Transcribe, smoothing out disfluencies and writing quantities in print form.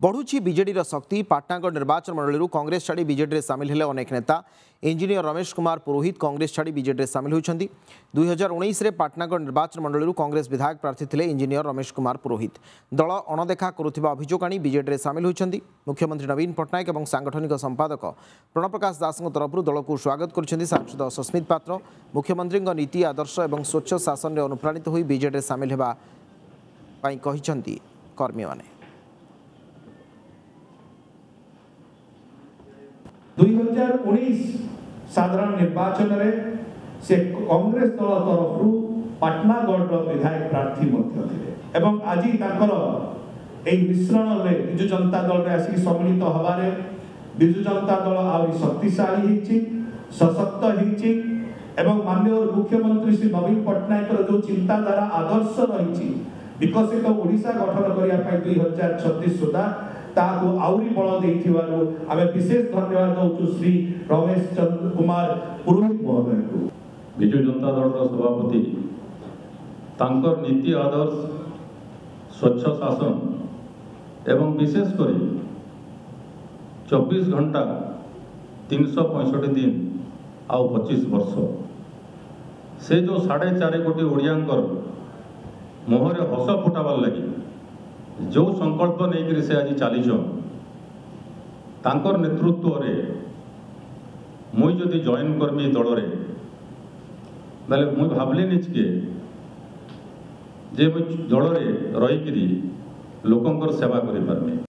बढ़ुची BJD शक्ति। पाटनागढ़ निर्वाचन मंडली कांग्रेस छाड़ी बीजेडी सामिल हेले अनेक नेता। इंजीनियर रमेश कुमार पुरोहित कांग्रेस छाड़ी बीजेडी सामिल होती। 2019 रे पाटनागढ़ निर्वाचन मंडली कांग्रेस विधायक प्रार्थी थे इंजीनियर रमेश कुमार पुरोहित। दल अणदेखा करुवा अभियोग आनी बीजेडी सामिल होती। मुख्यमंत्री नवीन पट्टनायक और सांगठनिक संपादक प्रणव प्रकाश दास तरफ दल को स्वागत कर सांसद सस्मित पात्र। मुख्यमंत्री नीति आदर्श और स्वच्छ शासन में अनुप्राणित हो बीजेडी सामिल होगा कर्मी मैंने। 2019 साधारण निर्वाचन से कांग्रेस दल तरफ पाटनागढ़ विधायक प्रार्थी एवं आज मिश्रण में विजु जनता दल में आसिक सम्मिलित हबारे विजु जनता दल आहुरी शक्तिशाली सशक्त एवं माननीय मुख्यमंत्री श्री नवीन पट्टनायक जो चिंताधारा आदर्श रही विकसित ओडिशा गठन करने 2036 सुधा ताकू आउरी बल देथिबारु आमे विशेष धन्यवाद दउछु श्री रमेश चंद्र कुमार पुरोहित महोदय को। विजु जनता दल सभापति तांकर नीति आदर्श स्वच्छ शासन एवं विशेषकर 24 घंटा 365 दिन आउ 25 वर्ष से जो 4.5 कोटी ओडियांकर मुहरे हस फुटाबार लगी जो संकल्प नहीं से आज चलीछन तांकर नेतृत्व रे मुई जदि जॉइन करमी दल रे बेले मुई भाबली निचके जे मुई दल रे रही लोकंकर सेवा करि पारमी।